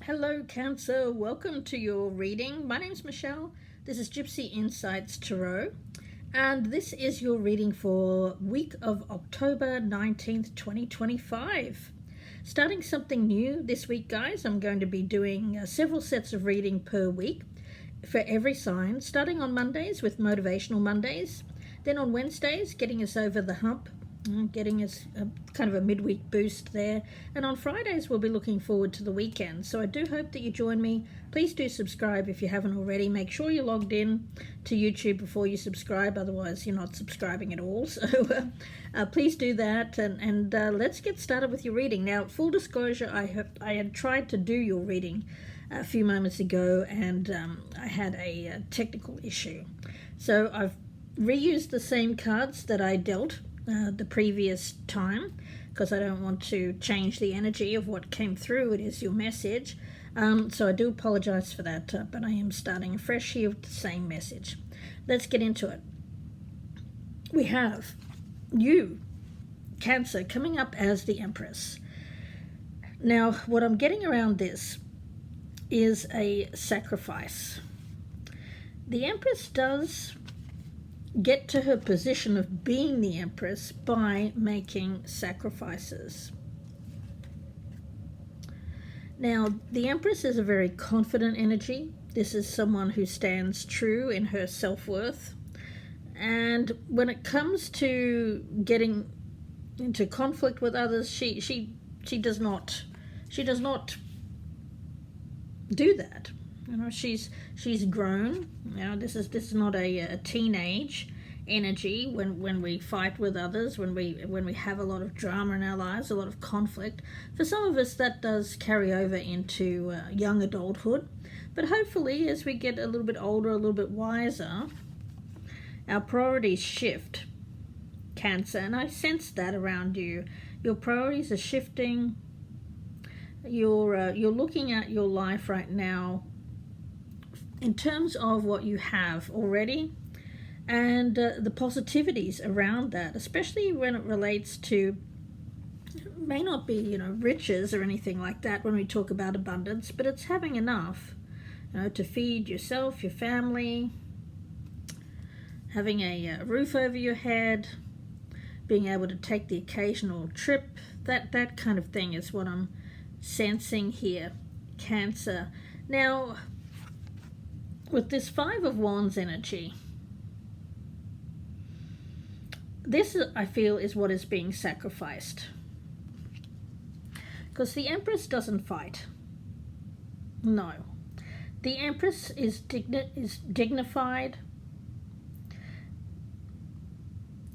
Hello, Cancer. Welcome to your reading. My name's Michelle. This is Gypsy Insights Tarot, and this is your reading for week of October 19th, 2025. Starting something new this week, guys. I'm going to be doing several sets of reading per week for every sign, starting on Mondays with Motivational Mondays, then on Wednesdays, getting us over the hump, getting us kind of a midweek boost there, and on Fridays we'll be looking forward to the weekend. So I do hope that you join me. Please do subscribe if you haven't already. Make sure you're logged in to YouTube before you subscribe, otherwise you're not subscribing at all. So please do that, and let's get started with your reading. Now, full disclosure, I had tried to do your reading a few moments ago, and I had a technical issue. So I've reused the same cards that I dealt the previous time, because I don't want to change the energy of what came through. It is your message. So I do apologize for that, but I am starting afresh here with the same message. Let's get into it. We have you, Cancer, coming up as the Empress. Now, what I'm getting around this is a sacrifice. The Empress does get to her position of being the Empress by making sacrifices. Now, the Empress is a very confident energy. This is someone who stands true in her self-worth. And when it comes to getting into conflict with others, she does not do that. You know, she's grown. You know, this is not a teenage energy when we fight with others, when we have a lot of drama in our lives, a lot of conflict. For some of us, that does carry over into young adulthood. But hopefully, as we get a little bit older, a little bit wiser, our priorities shift, Cancer. And I sense that around you. Your priorities are shifting. You're looking at your life right now in terms of what you have already, and the positivities around that, especially when it relates to, it may not be, riches or anything like that when we talk about abundance, but it's having enough, to feed yourself, your family, having a roof over your head, being able to take the occasional trip, that kind of thing is what I'm sensing here, Cancer. Now, with this Five of Wands energy, this, I feel, is what is being sacrificed. Because the Empress doesn't fight. No. The Empress is dignified.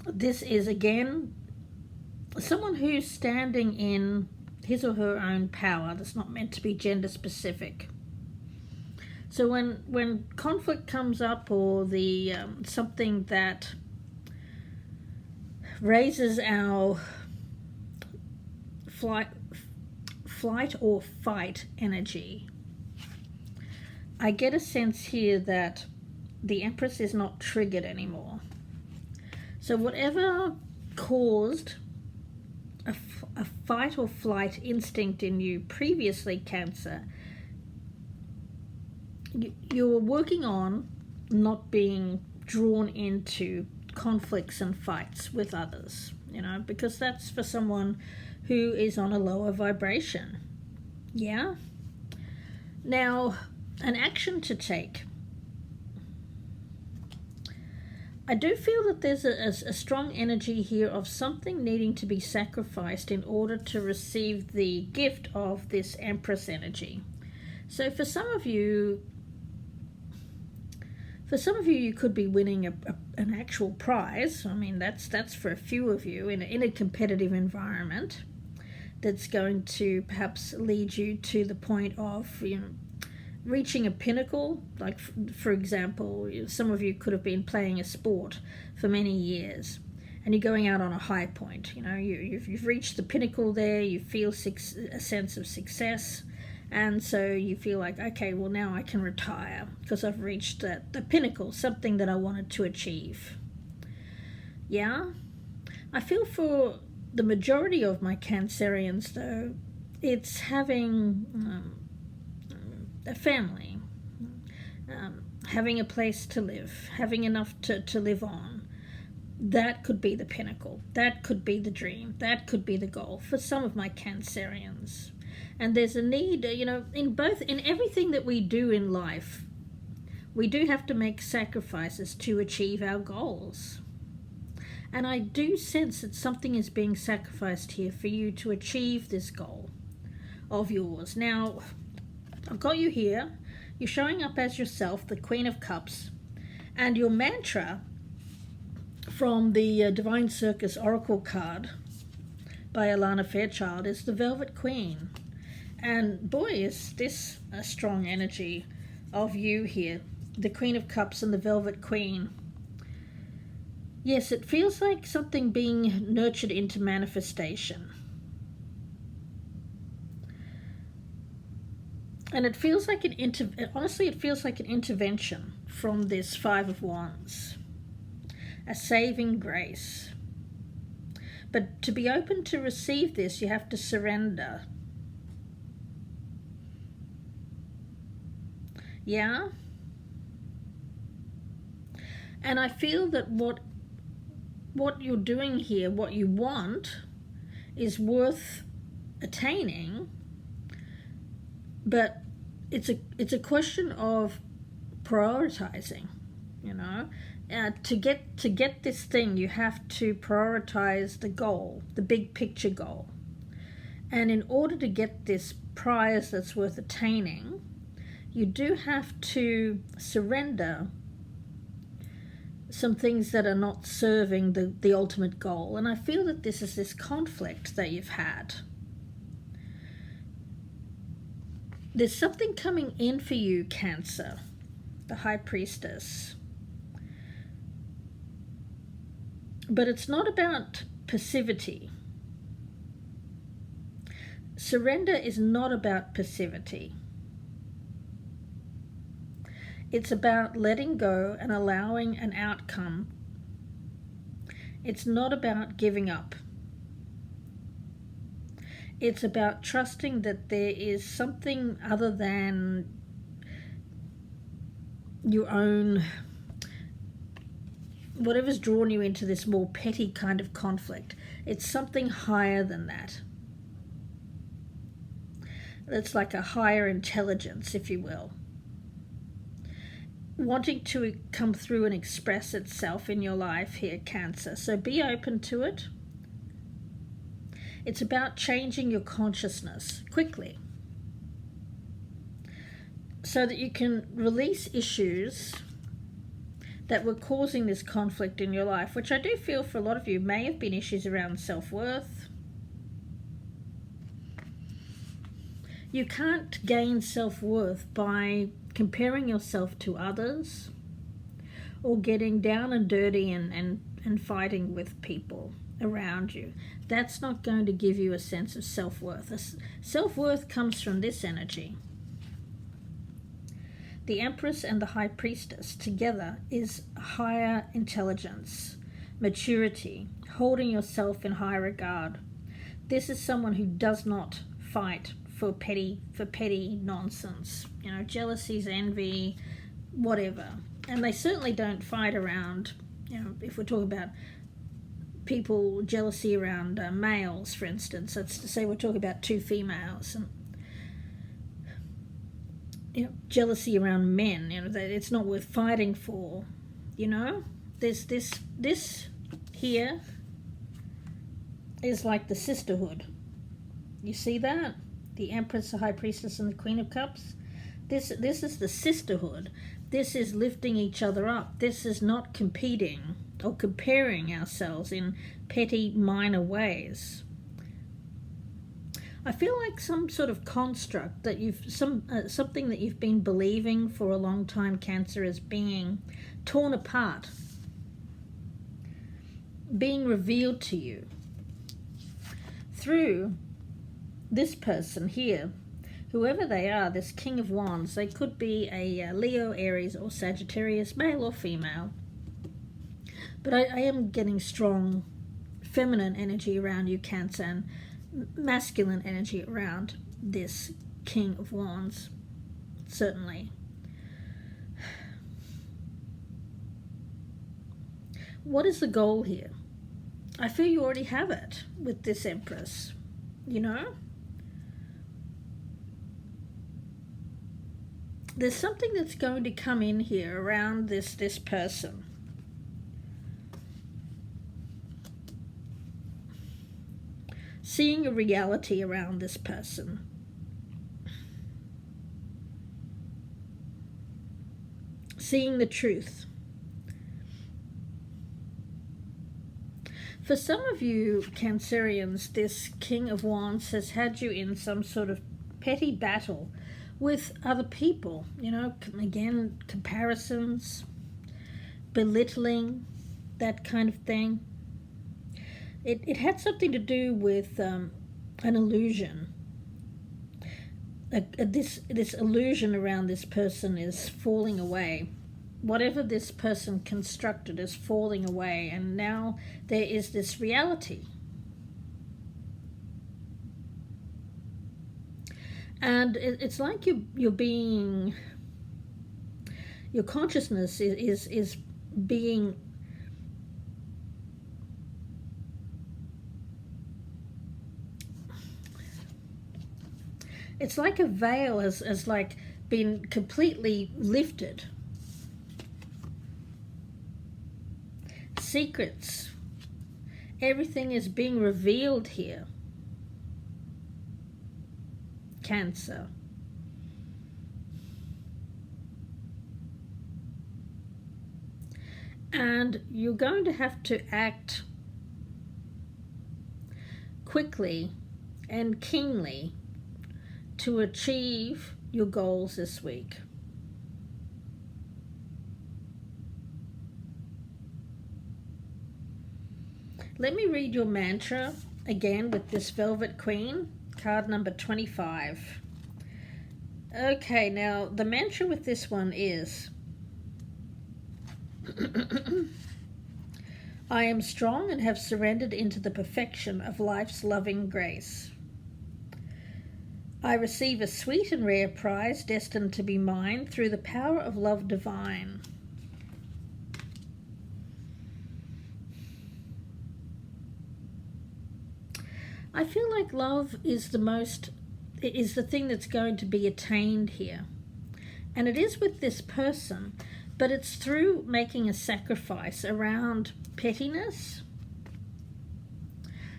This is, again, someone who's standing in his or her own power. That's not meant to be gender specific. So when conflict comes up, or the something that raises our flight or fight energy, I get a sense here that the Empress is not triggered anymore. So whatever caused a fight or flight instinct in you previously, Cancer, you're working on not being drawn into conflicts and fights with others, because that's for someone who is on a lower vibration. Yeah? Now, an action to take. I do feel that there's a strong energy here of something needing to be sacrificed in order to receive the gift of this Empress energy. So for some of you, you could be winning an actual prize. I mean, that's for a few of you in a competitive environment that's going to perhaps lead you to the point of, reaching a pinnacle. Like, for example, some of you could have been playing a sport for many years, and you're going out on a high point. You've reached the pinnacle there. You feel a sense of success. And so you feel like, okay, well, now I can retire because I've reached the pinnacle, something that I wanted to achieve. Yeah? I feel for the majority of my Cancerians, though, it's having a family, having a place to live, having enough to live on. That could be the pinnacle. That could be the dream. That could be the goal for some of my Cancerians. And there's a need, in everything that we do in life, we do have to make sacrifices to achieve our goals. And I do sense that something is being sacrificed here for you to achieve this goal of yours. Now, I've got you here. You're showing up as yourself, the Queen of Cups. And your mantra from the Divine Circus Oracle card by Alana Fairchild is the Velvet Queen. And boy, is this a strong energy of you here. The Queen of Cups and the Velvet Queen. Yes, it feels like something being nurtured into manifestation. And it feels like honestly, it feels like an intervention from this Five of Wands. A saving grace. But to be open to receive this, you have to surrender. Yeah? And I feel that what you're doing here, what you want, is worth attaining, but it's a question of prioritizing, to get this thing, you have to prioritize the goal, the big picture goal. And in order to get this prize that's worth attaining, you do have to surrender some things that are not serving the ultimate goal. And I feel that this is this conflict that you've had. There's something coming in for you, Cancer, the High Priestess. But it's not about passivity. Surrender is not about passivity. It's about letting go and allowing an outcome. It's not about giving up. It's about trusting that there is something other than your own, whatever's drawn you into this more petty kind of conflict. It's something higher than that. It's like a higher intelligence, if you will, wanting to come through and express itself in your life here, Cancer. So be open to it. It's about changing your consciousness quickly so that you can release issues that were causing this conflict in your life, which I do feel for a lot of you may have been issues around self-worth. You can't gain self-worth by comparing yourself to others or getting down and dirty and fighting with people around you. That's not going to give you a sense of self-worth. Self-worth comes from this energy. The Empress and the High Priestess together is higher intelligence, maturity, holding yourself in high regard. This is someone who does not fight for petty nonsense, jealousies, envy, whatever. And they certainly don't fight around, if we're talking about people, jealousy around males, for instance. That's to say we're talking about two females, and jealousy around men, that it's not worth fighting for. There's this here is like the sisterhood. You see that? The Empress, the High Priestess, and the Queen of Cups. This is the sisterhood. This is lifting each other up. This is not competing or comparing ourselves in petty, minor ways. I feel like some sort of construct that something that you've been believing for a long time, Cancer, is being torn apart, being revealed to you through this person here, whoever they are, this King of Wands. They could be a Leo, Aries, or Sagittarius, male or female. But I am getting strong feminine energy around you, Cancer, and masculine energy around this King of Wands. certainly. What is the goal here? I feel you already have it with this Empress, you know? There's something that's going to come in here around this person. Seeing a reality around this person. Seeing the truth. For some of you Cancerians, this King of Wands has had you in some sort of petty battle with other people, you know, again, comparisons, belittling, that kind of thing. It had something to do with an illusion. This illusion around this person is falling away. Whatever this person constructed is falling away, and now there is this reality. And it's like you're being, your consciousness is being it's like a veil has like been completely lifted. Secrets, everything is being revealed here. Cancer. And you're going to have to act quickly and keenly to achieve your goals this week. Let me read your mantra again with this Velvet Queen, card number 25. Okay, now the mantra with this one is, I am strong and have surrendered into the perfection of life's loving grace. I receive a sweet and rare prize destined to be mine through the power of love divine. I feel like love is the thing that's going to be attained here. And it is with this person, but it's through making a sacrifice around pettiness.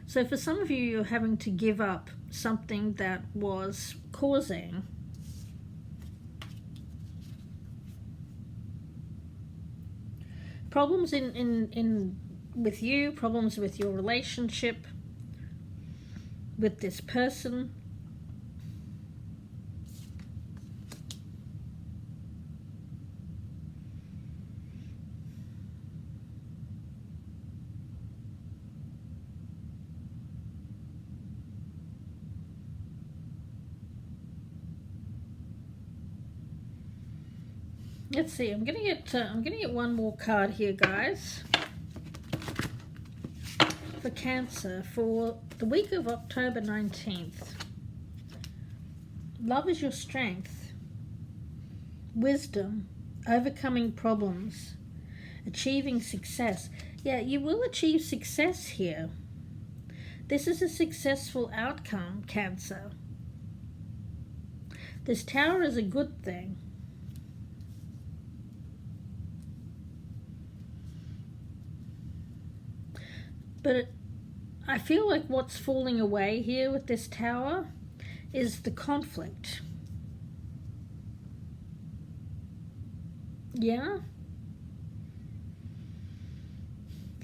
So for some of you, you're having to give up something that was causing problems with you, problems with your relationship with this person. Let's see. I'm gonna get one more card here, guys, for Cancer for the week of October 19th. Love is your strength, wisdom, overcoming problems, achieving success. Yeah, you will achieve success here. This is a successful outcome, Cancer. This Tower is a good thing. But I feel like what's falling away here with this Tower is the conflict. Yeah?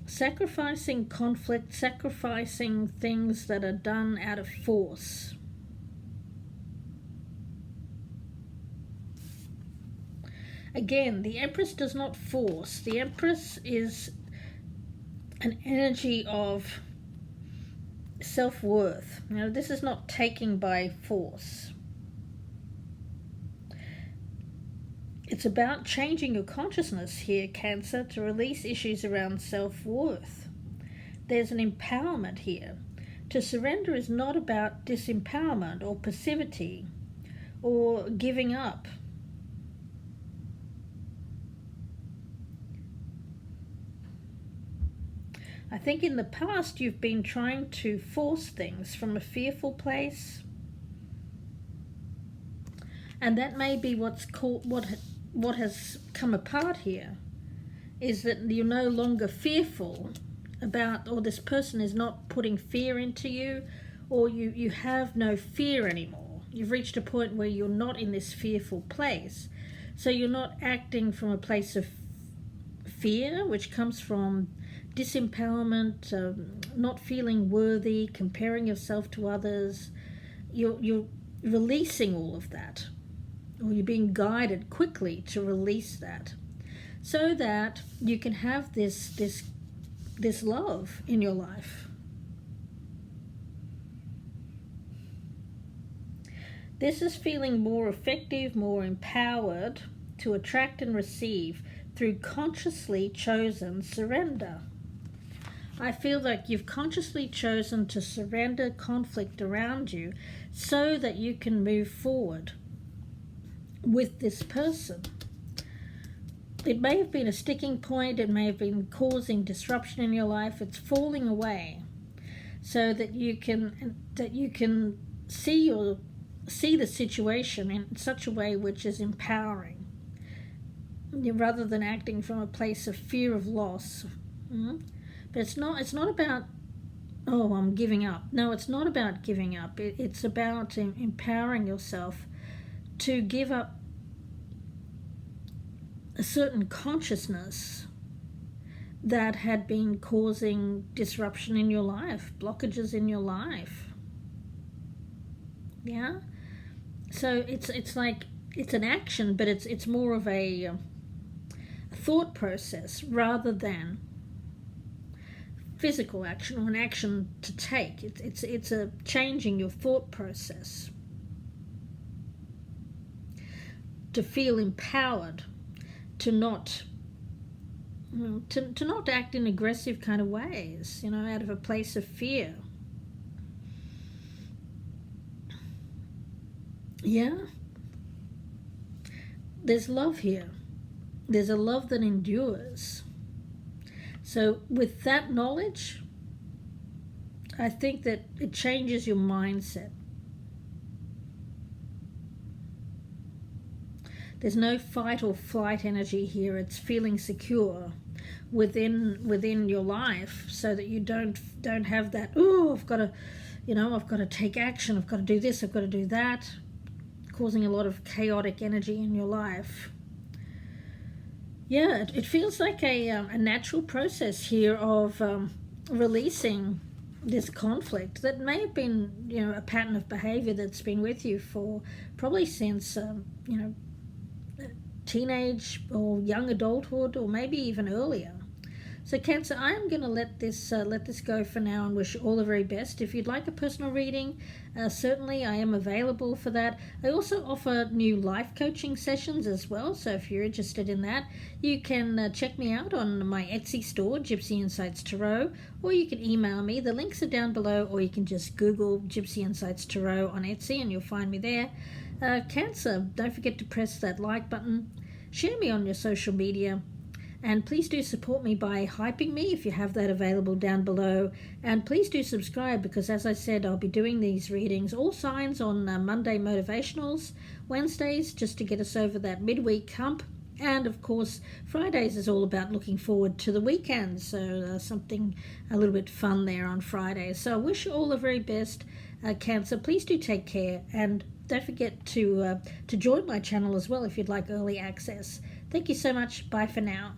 Sacrificing conflict, sacrificing things that are done out of force. Again, the Empress does not force. The Empress is an energy of self-worth. Now, this is not taking by force. It's about changing your consciousness here, Cancer, to release issues around self-worth. There's an empowerment here. To surrender is not about disempowerment or passivity or giving up. I think in the past you've been trying to force things from a fearful place. And that may be what's called, what has come apart here, is that you're no longer fearful about, or this person is not putting fear into you, or you have no fear anymore. You've reached a point where you're not in this fearful place. So you're not acting from a place of fear, which comes from disempowerment, not feeling worthy, comparing yourself to others. You're releasing all of that, or you're being guided quickly to release that, so that you can have this love in your life. This is feeling more effective, more empowered to attract and receive through consciously chosen surrender. I feel like you've consciously chosen to surrender conflict around you so that you can move forward with this person. It may have been a sticking point, it may have been causing disruption in your life. It's falling away so that you can see the situation in such a way which is empowering, rather than acting from a place of fear of loss. But it's not about, oh, I'm giving up. No, it's not about giving up. It's about empowering yourself to give up a certain consciousness that had been causing disruption in your life, blockages in your life. Yeah? So it's like, it's an action, but it's more of a thought process rather than physical action or an action to take. It's a changing your thought process to feel empowered, to not to not act in aggressive kind of ways, out of a place of fear. Yeah? There's love here. There's a love that endures. So with that knowledge, I think that it changes your mindset. There's no fight or flight energy here. It's feeling secure within your life, so that you don't have that, I've got to take action, I've got to do this, I've got to do that, causing a lot of chaotic energy in your life. Yeah, it feels like a natural process here of releasing this conflict that may have been, a pattern of behavior that's been with you for probably since, teenage or young adulthood, or maybe even earlier. So Cancer, I am going to let this go for now and wish you all the very best. If you'd like a personal reading, certainly I am available for that. I also offer new life coaching sessions as well, so if you're interested in that, you can check me out on my Etsy store, Gypsy Insights Tarot, or you can email me. The links are down below, or you can just Google Gypsy Insights Tarot on Etsy and you'll find me there. Cancer, don't forget to press that like button, share me on your social media, and please do support me by hyping me if you have that available down below. And please do subscribe, because as I said, I'll be doing these readings, all signs, on Monday motivationals, Wednesdays just to get us over that midweek hump, and of course Fridays is all about looking forward to the weekend, so something a little bit fun there on Fridays. So I wish you all the very best, Cancer. Please do take care, and don't forget to join my channel as well if you'd like early access. Thank you so much. Bye for now.